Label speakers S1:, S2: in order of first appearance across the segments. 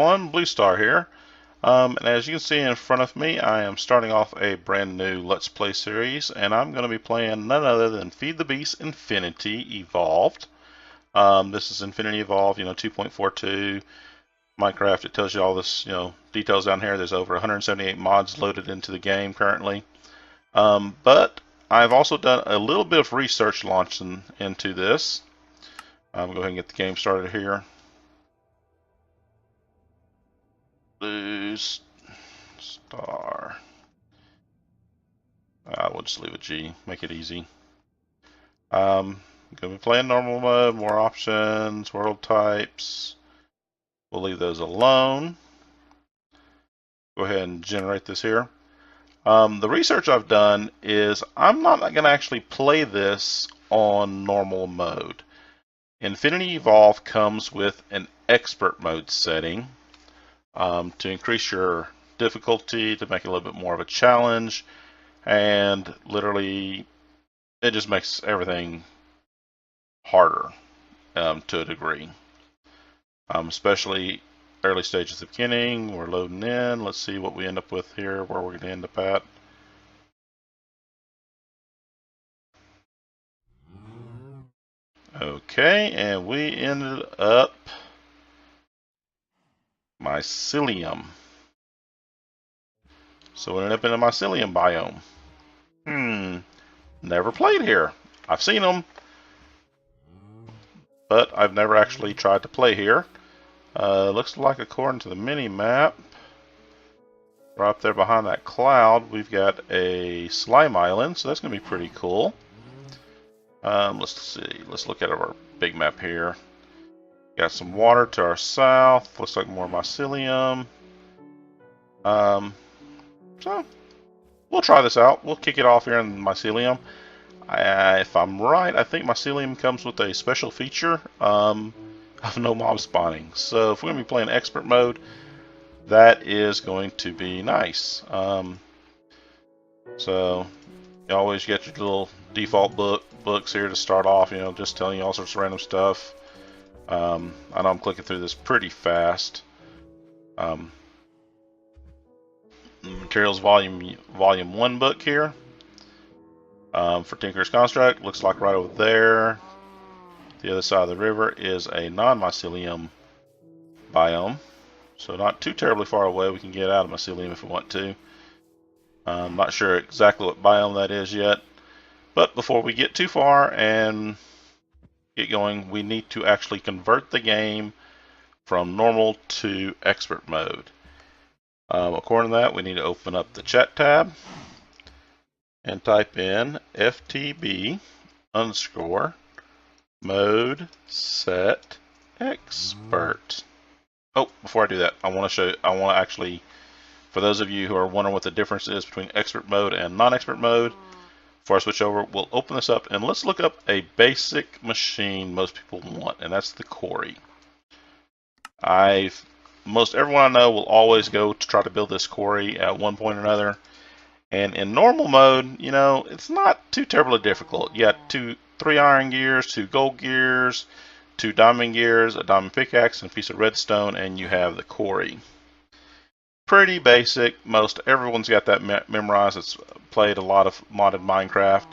S1: everyone, Blue Star here. And as you can see in front of me, I am starting off a brand new Let's Play series, and I'm going to be playing none other than Feed the Beast Infinity Evolved. This is Infinity Evolved, 2.42 Minecraft. It tells you all this, details down here. There's over 178 mods loaded into the game currently. But I've also done a little bit of research launching into this. I'm going to go ahead and get the game started here. Blue Star. We'll just leave it G. Make it easy. I'm going to be playing normal mode, more options, world types. We'll leave those alone. Go ahead and generate this here. The research I've done is I'm not going to actually play this on normal mode. Infinity Evolve comes with an expert mode setting to increase your difficulty, to make it a little bit more of a challenge, and literally it just makes everything harder to a degree. Especially early stages of beginning. We're loading in. Let's see what we end up with here, where we're going to end up at. Okay, and we ended up mycelium. So we ended up in a mycelium biome. Never played here. I've seen them, but I've never actually tried to play here. Looks like according to the mini map, right up there behind that cloud, we've got a slime island, so that's going to be pretty cool. Let's see. Let's look at our big map here. Got some water to our south. Looks like more mycelium. So we'll try this out. We'll kick it off here in mycelium. If I'm right, I think mycelium comes with a special feature of no mob spawning. So if we're going to be playing expert mode, that is going to be nice. So you always get your little default books here to start off, just telling you all sorts of random stuff. I know I'm clicking through this pretty fast. Materials volume 1 book here. For Tinker's Construct, looks like right over there. The other side of the river is a non-mycelium biome. So not too terribly far away. We can get out of mycelium if we want to. I'm not sure exactly what biome that is yet. But before we get too far and get going, we need to actually convert the game from normal to expert mode. According to that, we need to open up the chat tab and type in FTB _ mode set expert. Oh, before I do that, I want to actually, for those of you who are wondering what the difference is between expert mode and non-expert mode, before I switch over, we'll open this up and let's look up a basic machine most people want, and that's the quarry. Most everyone I know will always go to try to build this quarry at one point or another. And in normal mode, it's not too terribly difficult. You got 3 iron gears, 2 gold gears, 2 diamond gears, a diamond pickaxe, and a piece of redstone, and you have the quarry. Pretty basic. Most everyone's got that memorized. It's played a lot of modded Minecraft.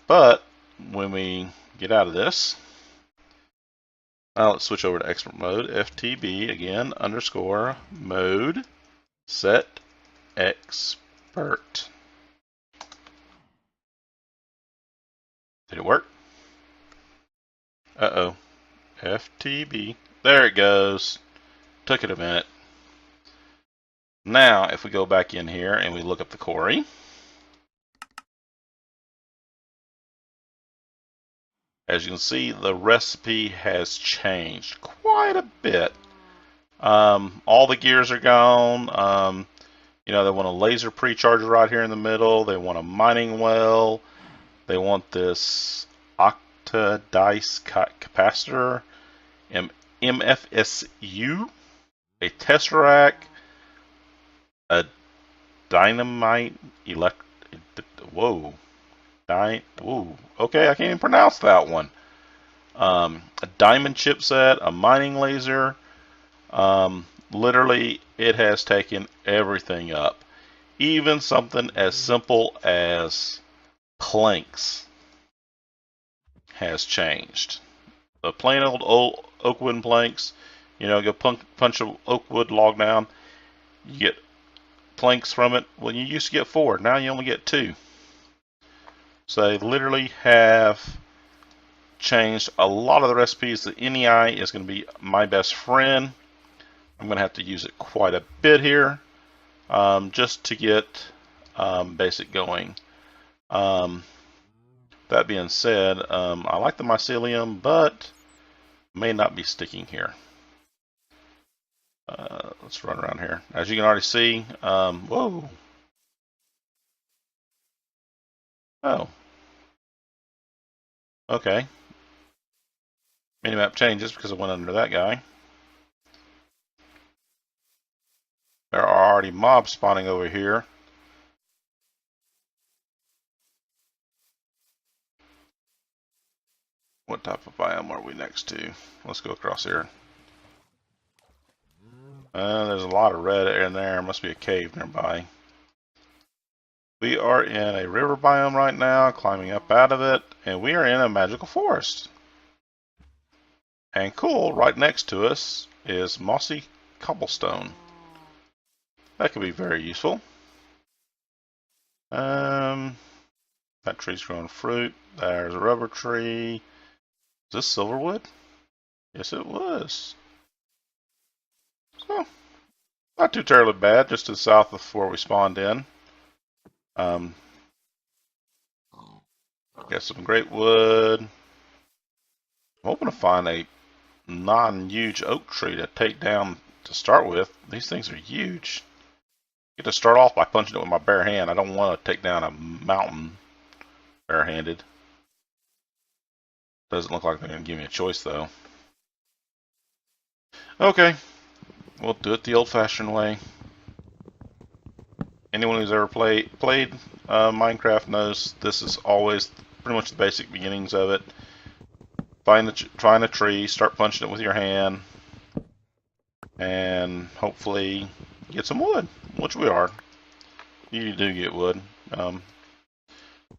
S1: But when we get out of this, now let's switch over to expert mode. FTB again _ mode set expert. Did it work? Uh-oh. FTB. There it goes. Took it a minute. Now, if we go back in here and we look up the quarry, as you can see, the recipe has changed quite a bit. All the gears are gone. They want a laser pre-charger right here in the middle. They want a mining well. They want this octa-dice capacitor, MFSU, a tesseract, a dynamite okay, I can't even pronounce that one. A diamond chipset, a mining laser, Literally, it has taken everything up. Even something as simple as planks has changed. The plain old oak wood planks, go punch a oak wood log down, you get planks from it. Well, you used to get 4, now you only get 2. So they literally have changed a lot of the recipes. The NEI is going to be my best friend. I'm going to have to use it quite a bit here, just to get basic going. That being said, I like the mycelium, but may not be sticking here. Let's run around here. As you can already see, whoa. Oh. Okay. Minimap changes because I went under that guy. There are already mobs spawning over here. What type of biome are we next to? Let's go across here. There's a lot of red in there. Must be a cave nearby. We are in a river biome right now, climbing up out of it, and we are in a magical forest. And cool, right next to us is mossy cobblestone. That could be very useful. That tree's growing fruit. There's a rubber tree. Is this silverwood? Yes, it was. So, not too terribly bad, just to the south of where we spawned in. Got some great wood. I'm hoping to find a non-huge oak tree to take down to start with. These things are huge. I get to start off by punching it with my bare hand. I don't want to take down a mountain barehanded. Doesn't look like they're going to give me a choice, though. Okay, we'll do it the old-fashioned way. Anyone who's ever played Minecraft knows this is always pretty much the basic beginnings of it. Find a tree, start punching it with your hand, and hopefully get some wood, which we are. You do get wood. It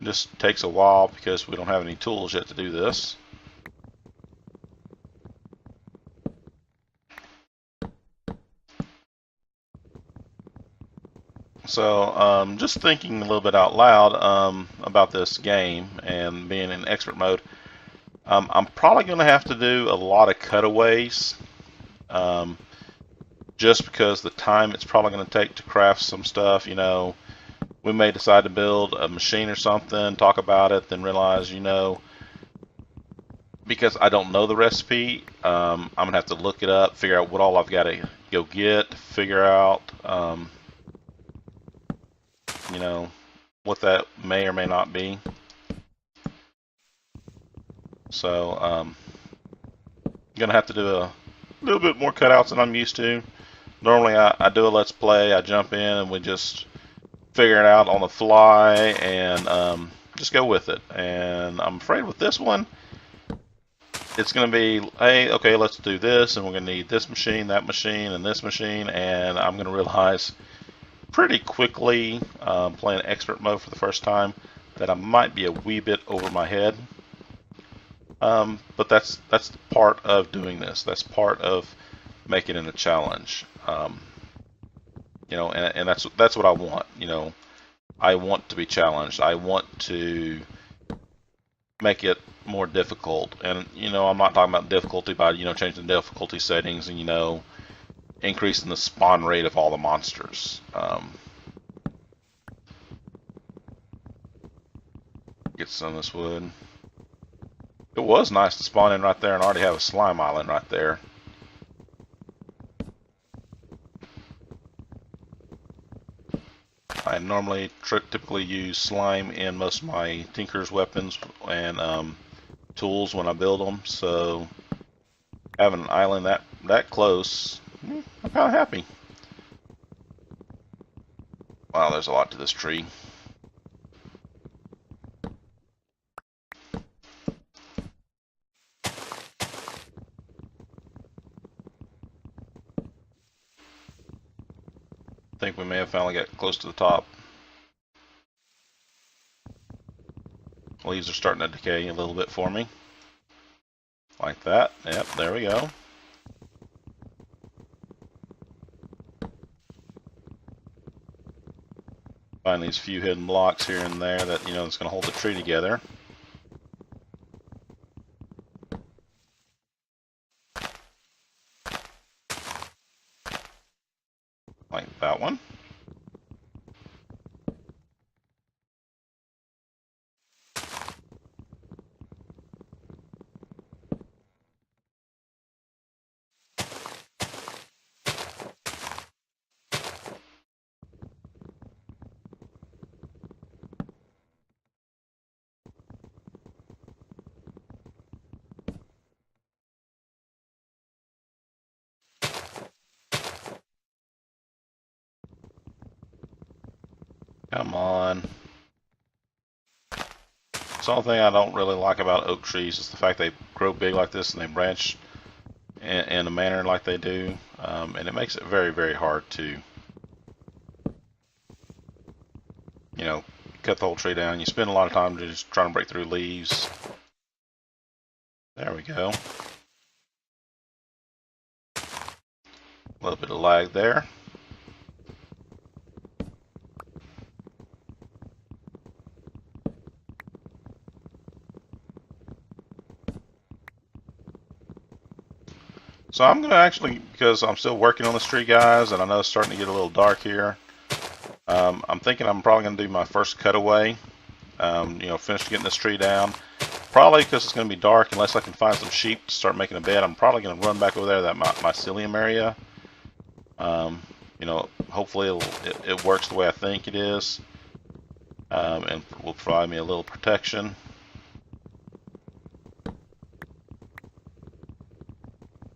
S1: just takes a while because we don't have any tools yet to do this. So, just thinking a little bit out loud about this game and being in expert mode, I'm probably going to have to do a lot of cutaways, just because the time it's probably going to take to craft some stuff. We may decide to build a machine or something, talk about it, then realize, because I don't know the recipe, I'm going to have to look it up, figure out what all I've got to go get, figure out, what that may or may not be. So, I'm going to have to do a little bit more cutouts than I'm used to. Normally, I do a Let's Play, I jump in and we just figure it out on the fly and just go with it. And I'm afraid with this one, it's going to be, hey, okay, let's do this, and we're going to need this machine, that machine, and this machine, and I'm going to realize pretty quickly, playing expert mode for the first time, that I might be a wee bit over my head. But that's part of doing this. That's part of making it a challenge. And that's what I want. I want to be challenged. I want to make it more difficult. And I'm not talking about difficulty by changing the difficulty settings and increasing the spawn rate of all the monsters. Get some of this wood. It was nice to spawn in right there and already have a slime island right there. I normally typically use slime in most of my Tinker's weapons and tools when I build them, so having an island that close, I'm kind of happy. Wow, there's a lot to this tree. I think we may have finally got close to the top. Leaves are starting to decay a little bit for me. Like that. Yep, there we go. Find these few hidden blocks here and there that, it's going to hold the tree together. Like that one. Come on. The only thing I don't really like about oak trees is the fact they grow big like this and they branch in a manner like they do, and it makes it very, very hard to, cut the whole tree down. You spend a lot of time just trying to break through leaves. There we go. A little bit of lag there. So I'm going to actually, because I'm still working on this tree, guys, and I know it's starting to get a little dark here, I'm thinking I'm probably going to do my first cutaway, finish getting this tree down. Probably because it's going to be dark, unless I can find some sheep to start making a bed, I'm probably going to run back over there to that mycelium area. Hopefully it works the way I think it is, and will provide me a little protection.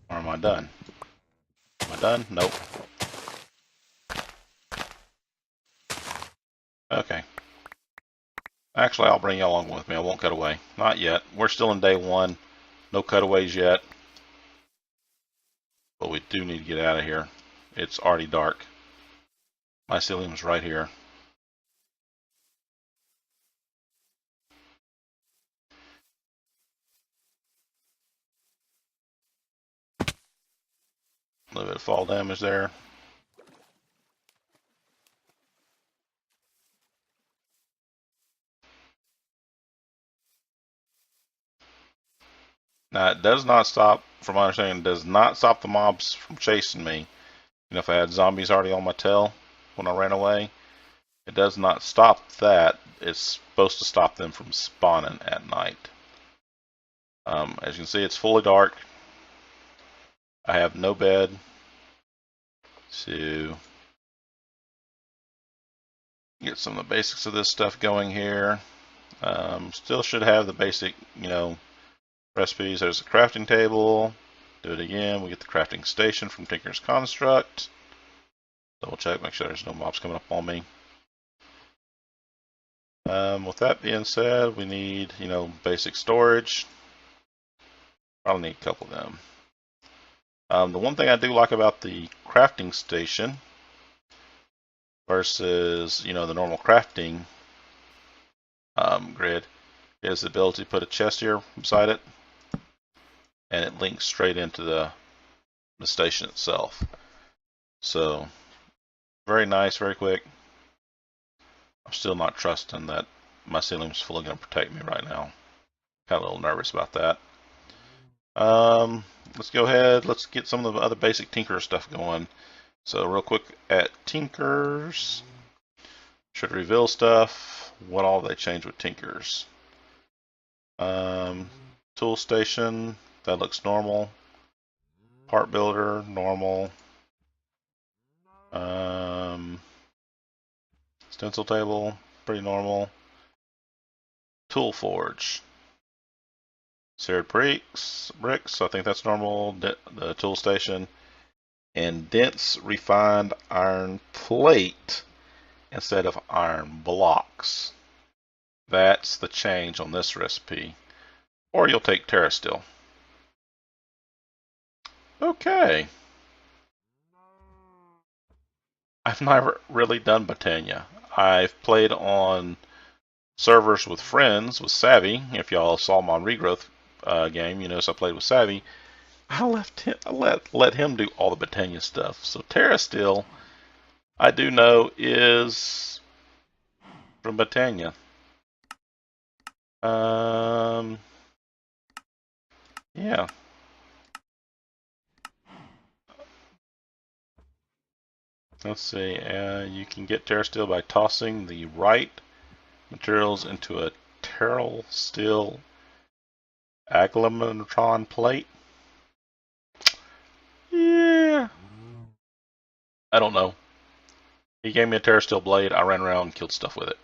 S1: Or am I done? Am I done? Nope. Okay. Actually, I'll bring you along with me. I won't cut away. Not yet. We're still in day one. No cutaways yet. But we do need to get out of here. It's already dark. Mycelium's right here. A little bit of fall damage there. Now, it does not stop, from my understanding, it does not stop the mobs from chasing me. If I had zombies already on my tail when I ran away, it does not stop that. It's supposed to stop them from spawning at night. As you can see, it's fully dark. I have no bed. So, get some of the basics of this stuff going here. Still should have the basic, recipes. There's a crafting table. Do it again. We get the crafting station from Tinker's Construct. Double check, make sure there's no mobs coming up on me. With that being said, we need, basic storage. Probably need a couple of them. The one thing I do like about the crafting station versus, the normal crafting grid is the ability to put a chest here beside it, and it links straight into the station itself. So, very nice, very quick. I'm still not trusting that mycelium's fully going to protect me right now. Kind of a little nervous about that. Let's go ahead. Let's get some of the other basic Tinker stuff going. So real quick at Tinkers, should reveal stuff. What all they change with Tinkers? Tool station, that looks normal. Part builder, normal. Stencil table, pretty normal. Tool forge. Seared bricks, I think that's normal. The tool station. And dense refined iron plate instead of iron blocks. That's the change on this recipe. Or you'll take Terra Steel. Okay. I've never really done Botania. I've played on servers with friends with Savvy. If y'all saw my regrowth game, you notice I played with Savvy. I let him do all the Botania stuff. So Terra Steel, I do know, is from Botania. Yeah. Let's see. You can get Terra Steel by tossing the right materials into a Terra Steel agglomeratron plate. Yeah. I don't know. He gave me a Terra Steel blade. I ran around and killed stuff with it.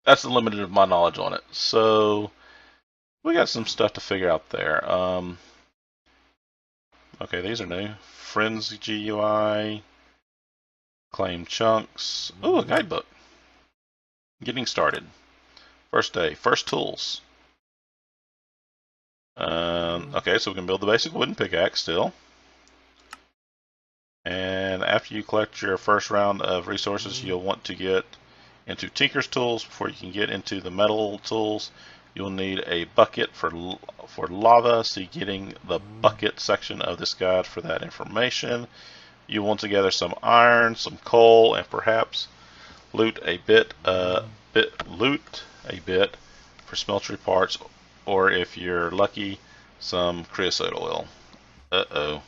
S1: That's the limit of my knowledge on it. So we got some stuff to figure out there. Okay, these are new. Friends GUI, claim chunks. Oh, a guidebook. Getting started. First day. First tools. Okay, so we can build the basic wooden pickaxe still. And after you collect your first round of resources, you'll want to get into Tinker's tools before you can get into the metal tools. You'll need a bucket for lava, so you're getting the bucket section of this guide for that information. You want to gather some iron, some coal, and perhaps loot a bit for smeltery parts, or if you're lucky, some creosote oil. Uh-oh.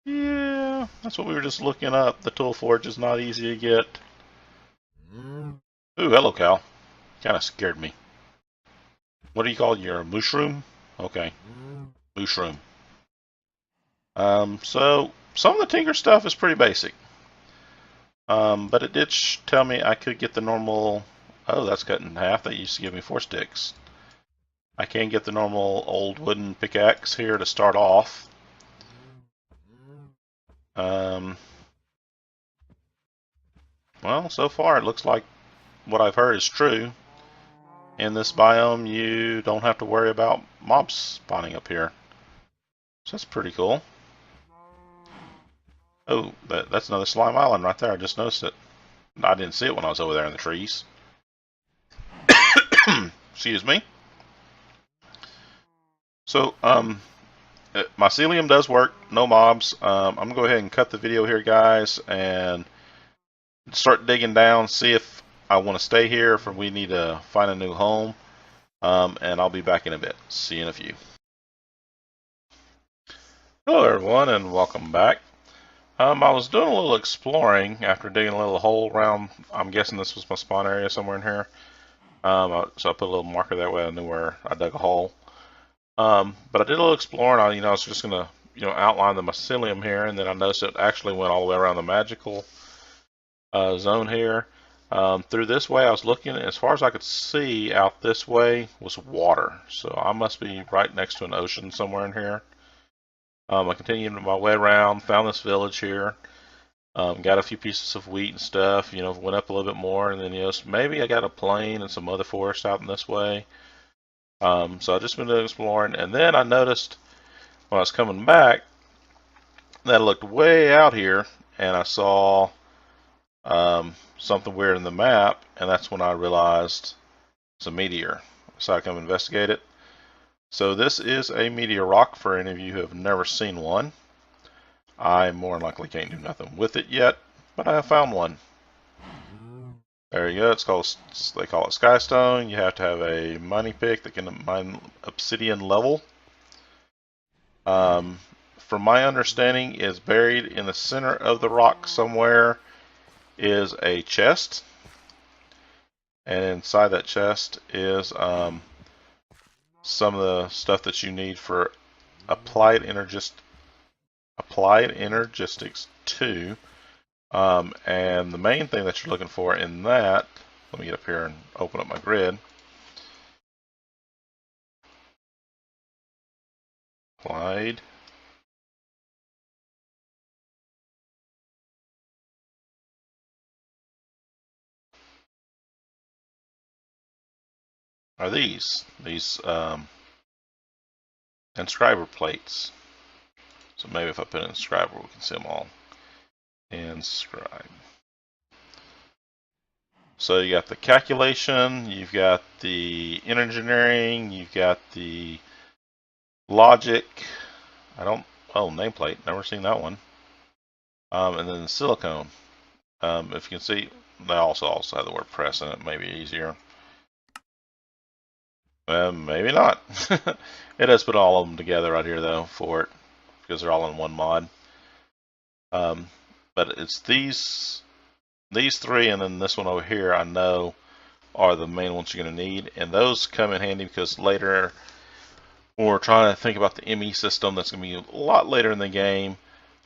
S1: Yeah, that's what we were just looking up. The tool forge is not easy to get. Ooh, hello, Cal. Kind of scared me. What do you call your mushroom? Okay, mushroom. So some of the Tinker stuff is pretty basic. But it did tell me I could get the normal. Oh, that's cut in half. That used to give me 4 sticks. I can get the normal old wooden pickaxe here to start off. Well, so far it looks like what I've heard is true. In this biome, you don't have to worry about mobs spawning up here. So that's pretty cool. Oh, that's another slime island right there. I just noticed it. I didn't see it when I was over there in the trees. Excuse me. So, mycelium does work. No mobs. I'm going to go ahead and cut the video here, guys, and start digging down, see if I want to stay here, if we need to find a new home. And I'll be back in a bit. See you in a few. Hello, everyone, and welcome back. I was doing a little exploring after digging a little hole around. I'm guessing this was my spawn area somewhere in here. So I put a little marker that way I knew where I dug a hole. But I did a little exploring. I was just gonna, outline the mycelium here, and then I noticed it actually went all the way around the magical zone here. Through this way, I was looking, as far as I could see out this way was water. So I must be right next to an ocean somewhere in here. I continued my way around, found this village here, got a few pieces of wheat and stuff, went up a little bit more, and then, maybe I got a plain and some other forest out in this way. So I just been exploring, and then I noticed when I was coming back that I looked way out here, and I saw something weird in the map, and that's when I realized it's a meteor. So I come investigate it. So this is a meteor rock for any of you who have never seen one. I more than likely can't do nothing with it yet, but I have found one. There you go. They call it Skystone. You have to have a mining pick that can mine obsidian level. From my understanding, is buried in the center of the rock somewhere is a chest, and inside that chest is some of the stuff that you need for applied energistics 2. And the main thing that you're looking for in that, let me get up here and open up my grid. Applied. Are these inscriber plates. So maybe if I put in inscriber, we can see them all. and scribe. So you got the calculation, you've got the engineering, you've got the logic. Nameplate, never seen that one. And then the silicone. If you can see, they also have the word press in it, maybe easier. Maybe not. It does put all of them together right here though for it, because they're all in one mod. But it's these three, and then this one over here I know are the main ones you're going to need, and those come in handy because later when we're trying to think about the ME system, that's going to be a lot later in the game.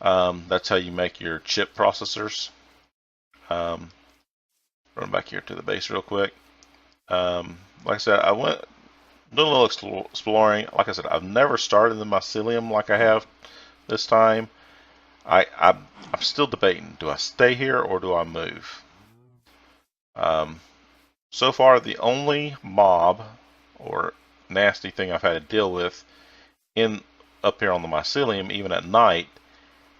S1: That's how you make your chip processors. Run back here to the base real quick. Like I said, I went doing a little exploring. Like I said, I've never started the mycelium like I have this time. I'm still debating. Do I stay here or do I move? So far, the only mob or nasty thing I've had to deal with up here on the mycelium, even at night,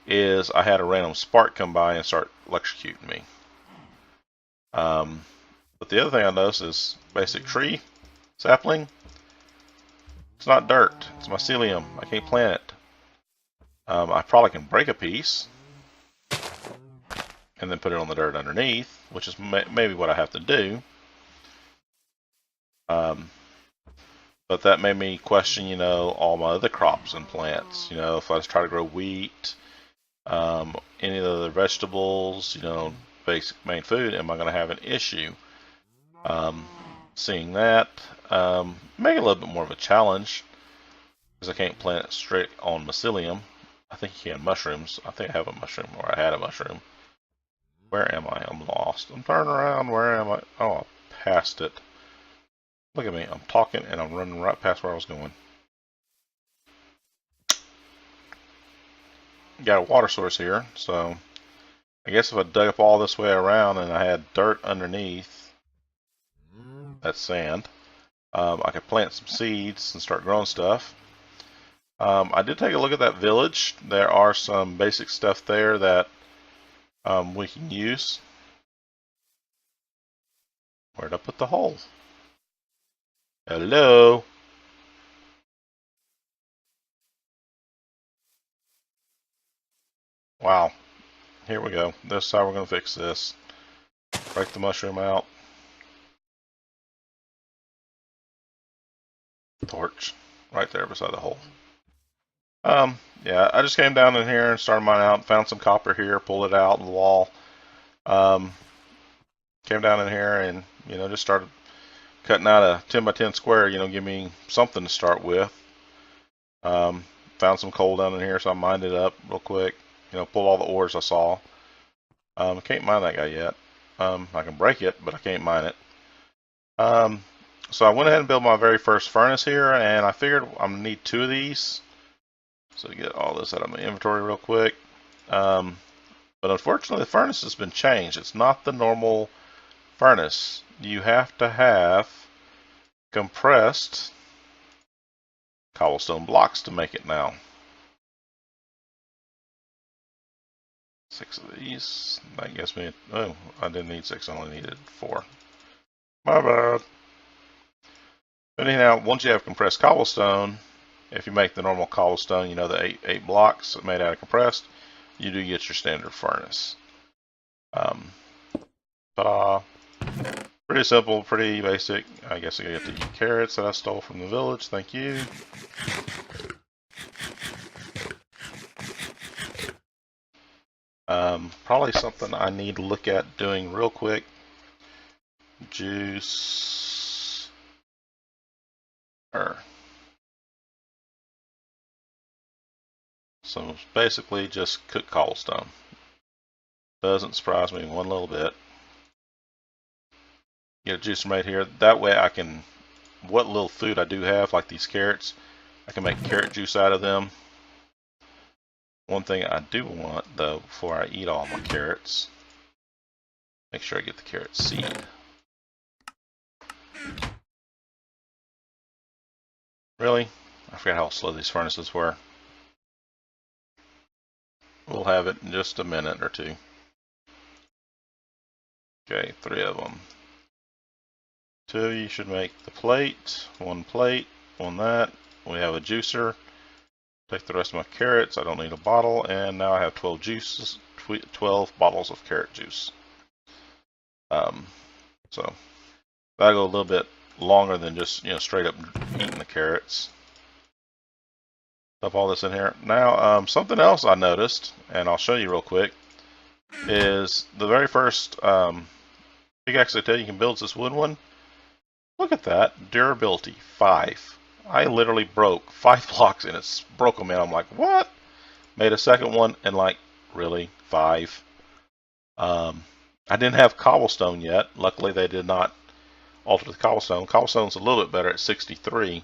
S1: is I had a random spark come by and start electrocuting me. But the other thing I noticed is basic tree sapling. It's not dirt. It's mycelium. I can't plant it. I probably can break a piece and then put it on the dirt underneath, which is maybe what I have to do. But that made me question, all my other crops and plants. If I was trying to grow wheat, any of the vegetables, basic main food, am I going to have an issue? Seeing that, make it a little bit more of a challenge, because I can't plant it straight on mycelium. I think you can mushrooms. I think I have a mushroom, or I had a mushroom. Where am I? I'm lost. I'm turning around. Where am I? Oh, I passed it. Look at me. I'm talking and I'm running right past where I was going. Got a water source here, so I guess if I dug up all this way around and I had dirt underneath, that's sand, I could plant some seeds and start growing stuff. I did take a look at that village. There are some basic stuff there that we can use. Where'd I put the hole? Hello? Wow. Here we go. This is how we're going to fix this. Break the mushroom out. Torch. Right there beside the hole. Yeah, I just came down in here and started mining out. Found some copper here. Pulled it out in the wall. Came down in here and, just started cutting out a 10 by 10 square, give me something to start with. Found some coal down in here, so I mined it up real quick. Pulled all the ores I saw. I can't mine that guy yet. I can break it, but I can't mine it. So I went ahead and built my very first furnace here, and I figured I'm going to need 2 of these. So to get all this out of my inventory real quick. But unfortunately, the furnace has been changed. It's not the normal furnace. You have to have compressed cobblestone blocks to make it now. 6 of these. That gives me, oh, I didn't need 6, I only needed 4. My bad. But anyhow, once you have compressed cobblestone, if you make the normal cobblestone, the 8 blocks made out of compressed, you do get your standard furnace. Ta-da. Pretty simple, pretty basic. I guess I get the carrots that I stole from the village. Thank you. Probably something I need to look at doing real quick. Juice. So basically just cook cobblestone. Doesn't surprise me one little bit. Get a juicer made here. That way I can, what little food I do have, like these carrots, I can make carrot juice out of them. One thing I do want, though, before I eat all my carrots, make sure I get the carrot seed. Really? I forgot how slow these furnaces were. We'll have it in just a minute or two. Okay, 3 of them. 2 of you should make the plate. 1 plate, 1 that. We have a juicer. Take the rest of my carrots. I don't need a bottle, and now I have 12 juices, 12 bottles of carrot juice. So that'll go a little bit longer than just straight up eating the carrots. Dump all this in here. Now, something else I noticed, and I'll show you real quick, is the very first pickaxe they tell you can build this wood one. Look at that durability 5. I literally broke 5 blocks and it's broke them in. I'm like, what? Made a second one and like, really 5. I didn't have cobblestone yet. Luckily, they did not alter the cobblestone. Cobblestone's a little bit better at 63.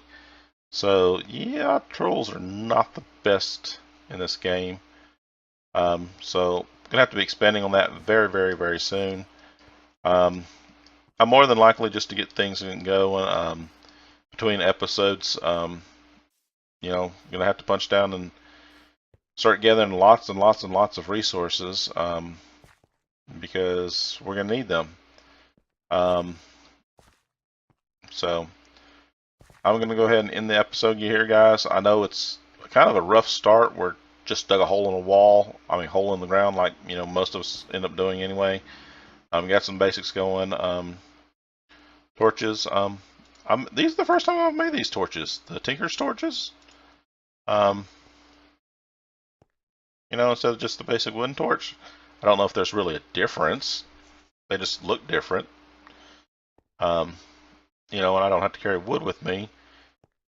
S1: So yeah, trolls are not the best in this game. So gonna have to be expanding on that very, very, very soon. I'm more than likely just to get things going between episodes. Gonna have to punch down and start gathering lots and lots and lots of resources because we're gonna need them. So I'm gonna go ahead and end the episode here, guys. I know it's kind of a rough start. We're just dug a hole in a wall. I mean, hole in the ground, like most of us end up doing anyway. Got some basics going. Torches. These are the first time I've made these torches. The Tinker's torches. Instead of just the basic wooden torch. I don't know if there's really a difference. They just look different. And I don't have to carry wood with me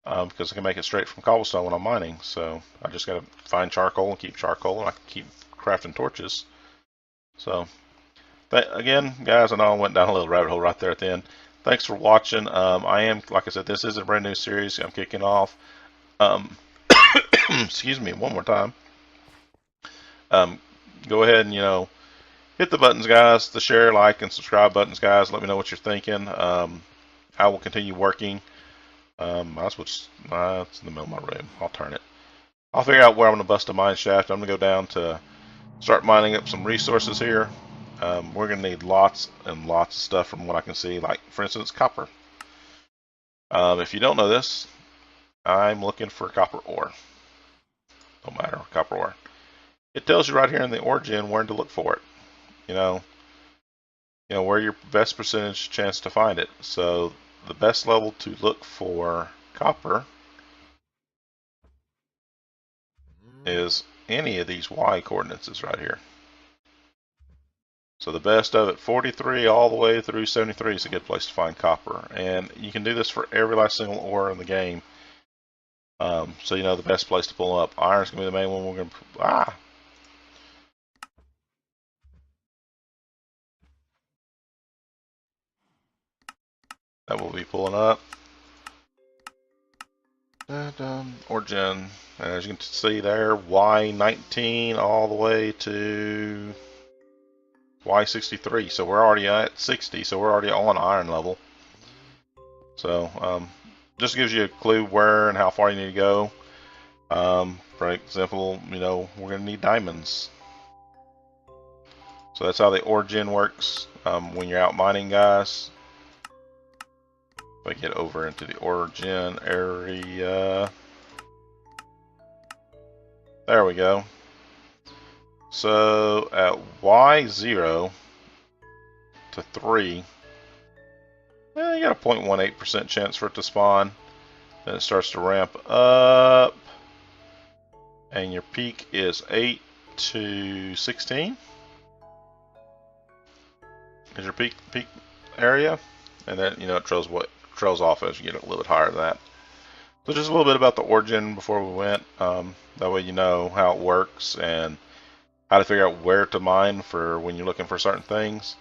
S1: because I can make it straight from cobblestone when I'm mining. So I just got to find charcoal and keep charcoal, and I can keep crafting torches. So again, guys, I know I went down a little rabbit hole right there at the end. Thanks for watching. Like I said, this is a brand new series I'm kicking off. Excuse me, one more time. Go ahead and hit the buttons, guys, the share, like, and subscribe buttons, guys. Let me know what you're thinking. I will continue working. It's in the middle of my room. I'll turn it. I'll figure out where I'm going to bust a mine shaft. I'm going to go down to start mining up some resources here. We're going to need lots and lots of stuff from what I can see, like, for instance, copper. If you don't know this, I'm looking for copper ore. Don't matter, copper ore. It tells you right here in the origin where to look for it. Where your best percentage chance to find it. So the best level to look for copper is any of these Y coordinates right here. So the best of it, 43 all the way through 73 is a good place to find copper. And you can do this for every last single ore in the game. So the best place to pull them up. Iron's going to be the main one we're going to... That will be pulling up. Origin, as you can see there, Y19 all the way to Y63. So we're already at 60, so we're already on iron level. So just gives you a clue where and how far you need to go. For example, we're going to need diamonds. So that's how the origin works when you're out mining, guys. If I get over into the origin area, there we go. So at Y0 to 3, you got a 0.18% chance for it to spawn. Then it starts to ramp up, and your peak is 8 to 16. Is your peak area, and then it trails off as you get a little bit higher than that. So just a little bit about the origin before we went. That way you know how it works and how to figure out where to mine for when you're looking for certain things.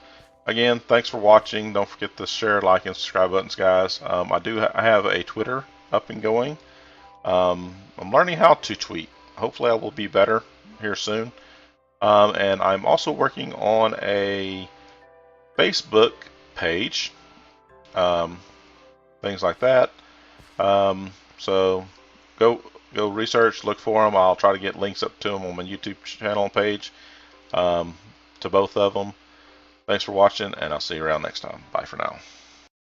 S1: Again, thanks for watching. Don't forget to share, like, and subscribe buttons, guys. I have a Twitter up and going. I'm learning how to tweet. Hopefully I will be better here soon. And I'm also working on a Facebook page. Things like that. So go research, look for them. I'll try to get links up to them on my YouTube channel and page, to both of them. Thanks for watching, and I'll see you around next time. Bye for now.